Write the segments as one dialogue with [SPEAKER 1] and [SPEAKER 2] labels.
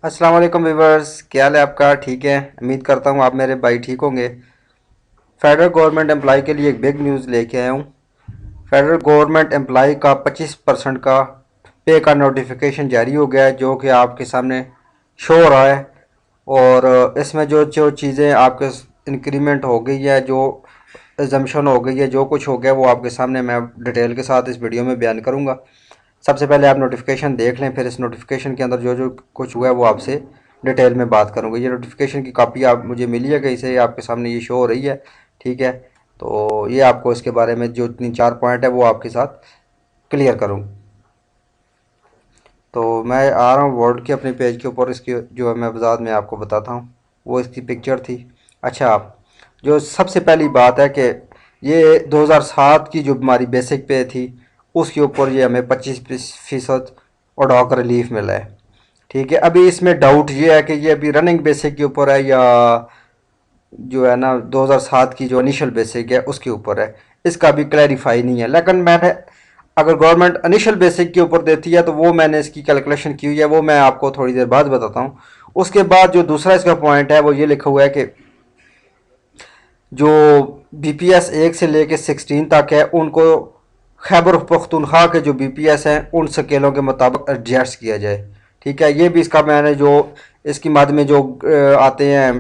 [SPEAKER 1] अस्सलाम वालेकुम व्यूवर्स, क्या हाल है आपका? ठीक है, उम्मीद करता हूँ आप मेरे भाई ठीक होंगे। फेडरल गवर्नमेंट एम्प्लॉय के लिए एक बिग न्यूज़ लेके आया हूँ। फेडरल गवर्नमेंट एम्प्लॉय का 25% का पे का नोटिफिकेशन जारी हो गया है, जो कि आपके सामने शो हो रहा है। और इसमें जो जो चीज़ें आपके इंक्रीमेंट हो गई है, जो एजम्पशन हो गई है, जो कुछ हो गया, वो आपके सामने मैं डिटेल के साथ इस वीडियो में बयान करूँगा। सबसे पहले आप नोटिफिकेशन देख लें, फिर इस नोटिफिकेशन के अंदर जो जो कुछ हुआ है वो आपसे डिटेल में बात करूँगा। ये नोटिफिकेशन की कॉपी आप मुझे मिली है कहीं से, आपके सामने ये शो हो रही है। ठीक है, तो ये आपको इसके बारे में जो 3-4 पॉइंट है वो आपके साथ क्लियर करूँ। तो मैं आ रहा हूँ वर्ड के अपने पेज के ऊपर। इसकी जो है मैं वजाहत में आपको बताता हूँ। वो इसकी पिक्चर थी। अच्छा, जो सबसे पहली बात है कि ये 2007 की जो हमारी बेसिक पे थी, उसके ऊपर ये हमें 25% और डॉक रिलीफ मिला है। ठीक है, अभी इसमें डाउट ये है कि ये अभी रनिंग बेसिक के ऊपर है या जो है ना 2007 की जो इनिशियल बेसिक है उसके ऊपर है। इसका भी क्लैरिफाई नहीं है, लेकिन मैंने अगर गवर्नमेंट इनिशियल बेसिक के ऊपर देती है तो वो मैंने इसकी कैलकुलेशन की हुई है, वो मैं आपको थोड़ी देर बाद बताता हूँ। उसके बाद जो दूसरा इसका पॉइंट है वो ये लिखा हुआ है कि जो बीपीएस 1 से लेके 16 तक है उनको खैबर पख्तूनख्वा के जो बीपीएस हैं उन स्केलों के मुताबिक एडजस्ट किया जाए। ठीक है, ये भी इसका मैंने जो इसकी मद में जो आते हैं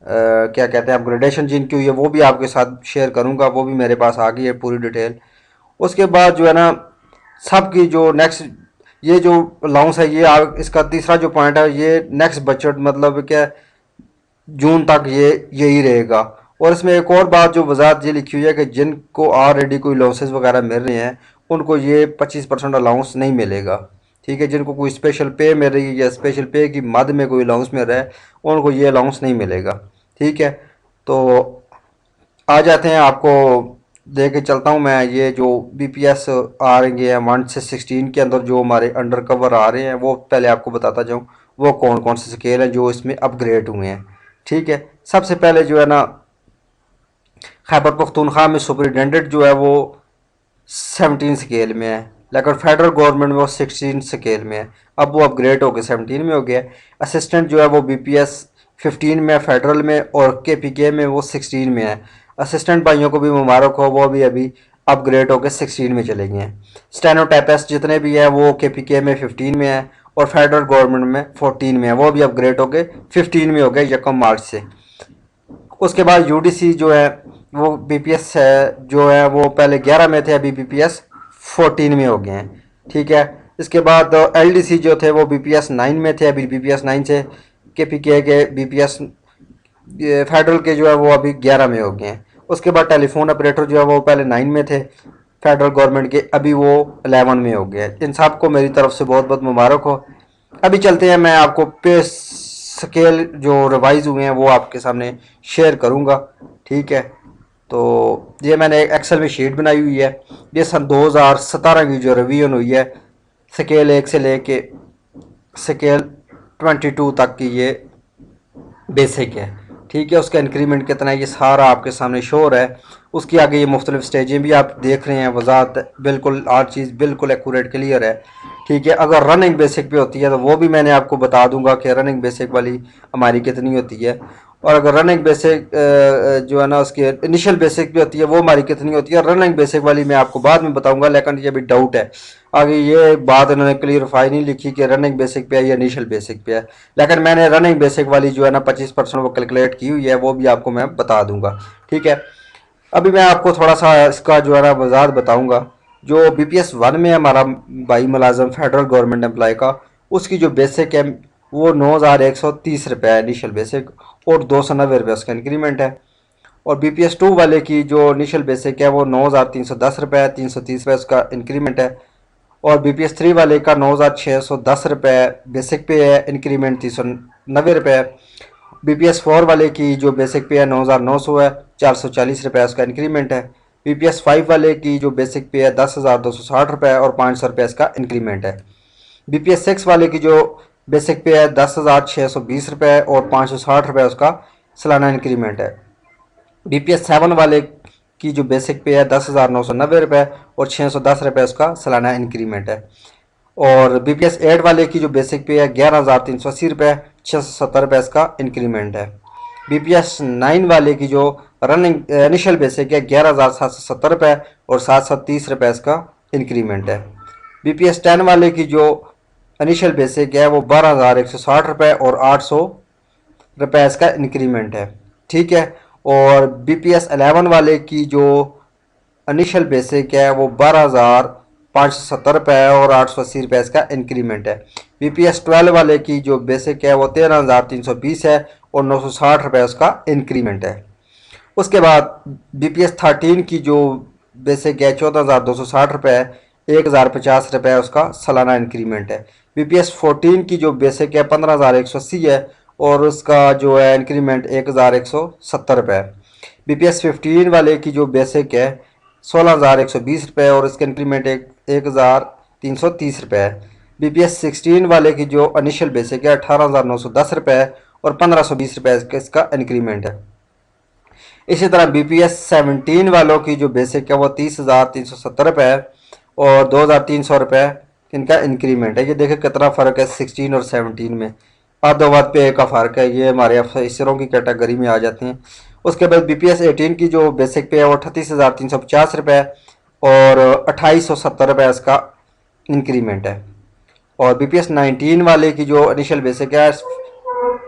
[SPEAKER 1] क्या कहते हैं अपग्रेडेशन जिनकी हुई है वो भी आपके साथ शेयर करूंगा। वो भी मेरे पास आ गई है पूरी डिटेल। उसके बाद जो है ना सबकी जो नेक्स्ट ये जो अलाउंस है ये इसका तीसरा जो पॉइंट है ये नेक्स्ट बजट मतलब क्या जून तक ये यही रहेगा। और इसमें एक और बात जो वजाहत ये लिखी हुई है कि जिनको ऑलरेडी कोई लॉसेस वगैरह मिल रहे हैं उनको ये 25% अलाउंस नहीं मिलेगा। ठीक है, जिनको कोई स्पेशल पे मिल रही है या स्पेशल पे की मद में कोई अलाउंस मिल रहा है उनको ये अलाउंस नहीं मिलेगा। ठीक है, तो आ जाते हैं आपको दे के चलता हूँ मैं। ये जो बीपीएस आ रहे हैं 1 से 16 के अंदर जो हमारे अंडर कवर आ रहे हैं वो पहले आपको बताता जाऊँ वो कौन कौन से स्केल हैं जो इसमें अपग्रेड हुए हैं। ठीक है, सबसे पहले जो है ना खैबर पख्तूनख्वा में सुपरिटेंडेंट जो है वो 17 स्केल में है, लेकिन फेडरल गवर्नमेंट में वो 16 स्केल में है। अब वो अपग्रेड होकर 17 में हो गया। असिस्टेंट जो है वो बीपीएस 15 में है फेडरल में, और केपीके में वो 16 में है। असिस्टेंट भाइयों को भी मुबारक हो, वो भी अभी अपग्रेड होकर 16 में चले गए हैं। स्टेनोटाइपिस्ट जितने भी हैं वो केपीके में 15 में है और फेडरल गवर्नमेंट में 14 में है, वो भी अपग्रेड होकर 15 में हो गए 1 मार्च से। उसके बाद यूडीसी जो है वो बीपीएस है जो है वो पहले 11 में थे, अभी बीपीएस 14 में हो गए हैं। ठीक है, इसके बाद एलडीसी जो थे वो बीपीएस 9 में थे, अभी बीपीएस 9 से केपीके के बीपीएस फेडरल के जो है वो अभी 11 में हो गए हैं। उसके बाद टेलीफोन ऑपरेटर जो है वो पहले 9 में थे फेडरल गवर्नमेंट के, अभी वो 11 में हो गए हैं। इन सबको मेरी तरफ से बहुत बहुत मुबारक हो। अभी चलते हैं, मैं आपको पे स्केल जो रिवाइज हुए हैं वो आपके सामने शेयर करूंगा। ठीक है, तो ये मैंने एक एक्सेल में शीट बनाई हुई है। ये सन 2017 की जो रिवीजन हुई है स्केल 1 से लेके स्केल 22 तक की ये बेसिक है। ठीक है, उसका इंक्रीमेंट कितना है ये सारा आपके सामने शो हो रहा है। उसकी आगे ये मुख्तलिफ स्टेजें भी आप देख रहे हैं, वजाहत बिल्कुल हर चीज़ बिल्कुल एक्यूरेट क्लियर है। ठीक है, अगर रनिंग बेसिक पे होती है तो वो भी मैंने आपको बता दूंगा कि रनिंग बेसिक वाली हमारी कितनी होती है। और अगर रनिंग बेसिक जो है ना उसकी इनिशियल बेसिक भी होती है वो हमारी कितनी होती है, रनिंग बेसिक वाली मैं आपको बाद में बताऊंगा, लेकिन ये भी डाउट है। आगे ये बात इन्होंने क्लियरफाई नहीं लिखी कि रनिंग बेसिक पे है या इनिशियल बेसिक पे है, लेकिन मैंने रनिंग बेसिक वाली जो है ना 25% वो कैलकुलेट की हुई है, वो भी आपको मैं बता दूंगा। ठीक है, अभी मैं आपको थोड़ा सा इसका जो है ना वजाहत बताऊंगा। जो बीपीएस 1 में हमारा भाई मुलाजम फेडरल गवर्नमेंट एम्प्लॉय का, उसकी जो बेसिक है वो 9,130 रुपये है इनिशियल बेसिक, और 290 रुपये उसका इंक्रीमेंट है। और बीपीएस 2 वाले की जो इनिशियल बेसिक है वो 9,310 रुपये है, 330 रुपये उसका इंक्रीमेंट है। और बीपीएस 3 वाले का 9,610 रुपये बेसिक पे है, इंक्रीमेंट 390 रुपये है। बीपीएस 4 वाले की जो बेसिक पे है 9,900 है, 440 रुपये उसका इंक्रीमेंट है। बीपीएस 5 वाले की जो बेसिक पे है 10,260 रुपये और 500 रुपये इसका इंक्रीमेंट है। बीपीएस 6 वाले की जो बेसिक पे है 10,620 रुपये और 560 रुपये उसका सालाना इंक्रीमेंट है। बीपीएस 7 वाले की जो बेसिक पे है 10,990 रुपये और 610 रुपये उसका सालाना इंक्रीमेंट है। और BPS 8 वाले की जो बेसिक पे है 11,380 रुपये, 670 रुपये इसका इंक्रीमेंट है। BPS 9 वाले की जो रनिंग इनिशियल बेसिक है 11,770 रुपये और 730 रुपये इसका इंक्रीमेंट है। BPS 10 वाले की जो इनिशियल बेसिक है वो 12,160 रुपये और 800 रुपये इसका इंक्रीमेंट है। ठीक है। और BPS 11 वाले की जो इनिशियल बेसिक है वो 12,570 रुपये और 880 रुपये इसका इंक्रीमेंट है। BPS 12 वाले की जो बेसिक है वो 13,320 है और 960 रुपये उसका इंक्रीमेंट है। उसके बाद BPS 13 की जो बेसिक है 14,260 रुपये है, 1,050 रुपये उसका सालाना इंक्रीमेंट है। BPS 14 की जो बेसिक है 15,180 है और उसका जो है इंक्रीमेंट 1,170 रुपये है। BPS 15 वाले की जो बेसिक है 16,120 रुपये और इसका इंक्रीमेंट 1,330 रुपये है। BPS 16 वाले की जो इनिशियल बेसिक है 18,910 रुपये है और 1,520 रुपये इसका इंक्रीमेंट है। इसी तरह BPS 17 वालों की जो बेसिक है वो 30,370 रुपये है और 2,300 रुपये इनका इंक्रीमेंट है। ये देखिए कितना फ़र्क है 16 और 17 में, आधो पे का फ़र्क है। ये हमारे अफसरों की कैटेगरी में आ जाते हैं। उसके बाद BPS 18 की जो बेसिक पे है वो 38,350 रुपये और 2,870 रुपये इसका इंक्रीमेंट है। और BPS 19 वाले की जो इनिशियल बेसिक है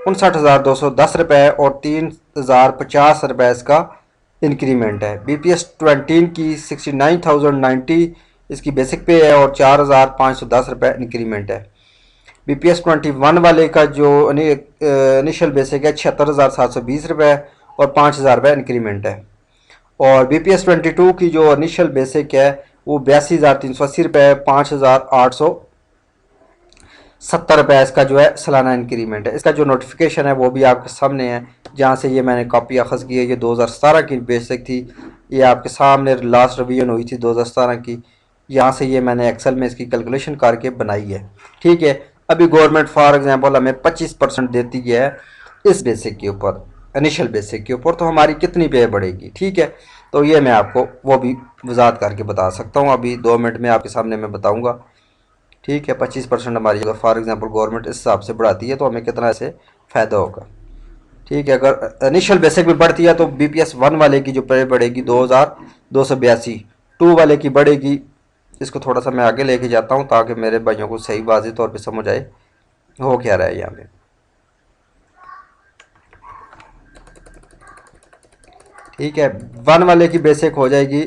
[SPEAKER 1] 59,210 रुपये और 3,050 रुपये इसका इंक्रीमेंट है। BPS 20 की 69,090 इसकी बेसिक पे है और 4,510 रुपये इंक्रीमेंट है। BPS 21 वाले का जो इनिशियल बेसिक है 76,720 रुपये और 5,000 रुपये इंक्रीमेंट है। और BPS 22 की जो इनिशियल बेसिक है वो 82,380 रुपये, 5,870 रुपये इसका जो है सालाना इंक्रीमेंट है। इसका जो नोटिफिकेशन है वो भी आपके सामने है, जहाँ से ये मैंने कॉपी अखज़ की है। ये 2017 की बेसिक थी, ये आपके सामने लास्ट रिवीजन हुई थी 2017 की। यहाँ से ये मैंने एक्सेल में इसकी कैलकुलेशन करके बनाई है। ठीक है। अभी गवर्नमेंट फॉर एग्जांपल हमें 25% देती है इस बेसिक के ऊपर, इनिशियल बेसिक के ऊपर, तो हमारी कितनी पे बढ़ेगी। ठीक है। तो ये मैं आपको वो भी वजात करके बता सकता हूँ, अभी 2 मिनट में आपके सामने मैं बताऊँगा। ठीक है। 25% हमारी अगर फॉर एग्जांपल गवर्नमेंट इस हिसाब से बढ़ाती है तो हमें कितना ऐसे फ़ायदा होगा। ठीक है। अगर इनिशियल बेसिक भी बढ़ती है तो BPS 1 वाले की जो पे बढ़ेगी 2,282, 2 वाले की बढ़ेगी। इसको थोड़ा सा मैं आगे लेके जाता हूँ ताकि मेरे भाइयों को सही वाज़ेह तौर पे समझ आए हो क्या रहा है यहाँ पे। ठीक है। 1 वाले की बेसिक हो जाएगी,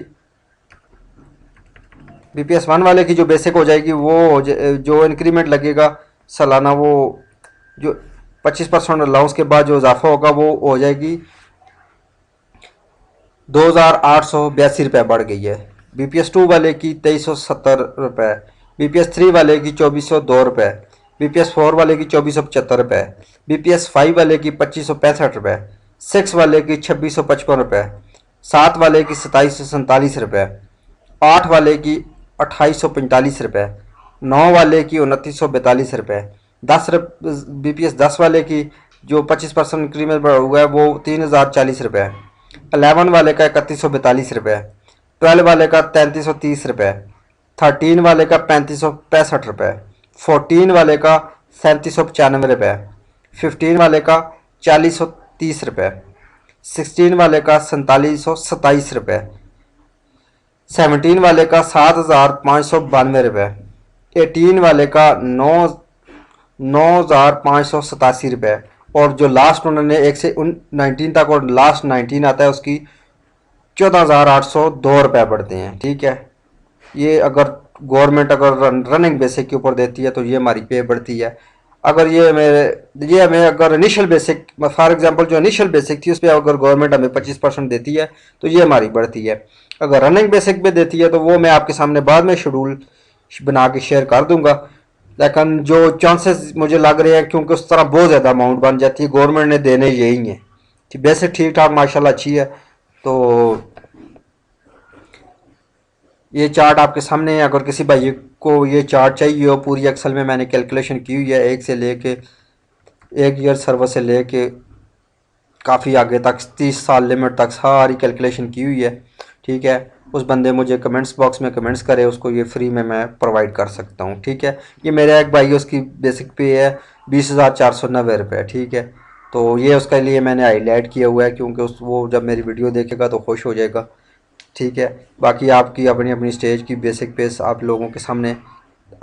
[SPEAKER 1] BPS 1 वाले की जो बेसिक हो जाएगी वो जो इंक्रीमेंट लगेगा सालाना, वो जो 25% अलाउंस के बाद जो इजाफा होगा वो हो जाएगी 2,882 रुपये बढ़ गई है। BPS 2 वाले की 2,370 रुपये, BPS 3 वाले की 2,402 रुपये, BPS 4 वाले की 2,475 रुपये, BPS 5 वाले की 2,565 रुपये, 6 वाले की 2,655 रुपये, 7 वाले की 2,747 रुपये, 8 वाले की 2,845 रुपये, 9 वाले की 2,942 रुपये, 10 BPS 10 वाले की जो 25% इंक्रीमेंट बढ़ा हुआ है वो 3,040 रुपये, 11 वाले का 3,142 रुपये, 12 वाले का 3,330 रुपये, 13 वाले का 3,565 रुपये, 14 वाले का 3,795 रुपये, 15 वाले का 4,030 रुपये, 16 वाले का 4,727 रुपये, 17 वाले का 7,592 रुपये, 18 वाले का 9,587 रुपये और जो लास्ट उन्होंने 1 से 19 तक और लास्ट 19 आता है उसकी 14,802 रुपये बढ़ते हैं। ठीक है। ये अगर गवर्नमेंट अगर रनिंग बेसिक के ऊपर देती है तो ये हमारी पे बढ़ती है। अगर ये हमें अगर इनिशियल बेसिक फॉर एग्जांपल जो इनिशियल बेसिक थी उस पर अगर गवर्नमेंट हमें 25% देती है तो ये हमारी बढ़ती है। अगर रनिंग बेसिक पे देती है तो वो मैं आपके सामने बाद में शेड्यूल बना के शेयर कर दूंगा, लेकिन जो चांसेस मुझे लग रहे हैं क्योंकि उस तरह बहुत ज़्यादा अमाउंट बन जाती है, गवर्नमेंट ने देने यही है। बेसिक ठीक ठाक माशाल्लाह अच्छी है। तो ये चार्ट आपके सामने है। अगर किसी भाई को ये चार्ट चाहिए हो, पूरी एक्सेल में मैंने कैलकुलेशन की हुई है, एक से लेके 1 ईयर सर्वर से लेके काफ़ी आगे तक 30 साल लिमिट तक सारी कैलकुलेशन की हुई है। ठीक है। उस बंदे मुझे कमेंट्स बॉक्स में कमेंट्स करे, उसको ये फ्री में मैं प्रोवाइड कर सकता हूँ। ठीक है, ये मेरा एक भाई है, उसकी बेसिक पे है 20,490 रुपये। ठीक है, तो ये उसके लिए मैंने हाईलाइट किया हुआ है, क्योंकि वो जब मेरी वीडियो देखेगा तो खुश हो जाएगा। ठीक है, बाकी आपकी अपनी अपनी स्टेज की बेसिक पेस आप लोगों के सामने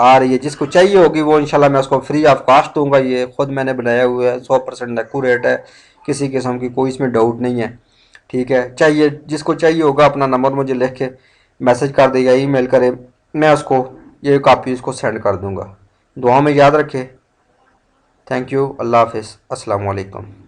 [SPEAKER 1] आ रही है, जिसको चाहिए होगी वो इंशाल्लाह मैं उसको फ्री ऑफ कॉस्ट दूंगा। ये खुद मैंने बनाया हुआ है, 100% एक्यूरेट है, किसी किस्म की कोई इसमें डाउट नहीं है। ठीक है, चाहिए जिसको चाहिए होगा अपना नंबर मुझे लिख के मैसेज कर देगा, ईमेल करे, मैं उसको ये कॉपी उसको सेंड कर दूंगा। दुआ में याद रखे। थैंक यू, अल्लाह हाफिज़, अस्सलाम वालेकुम।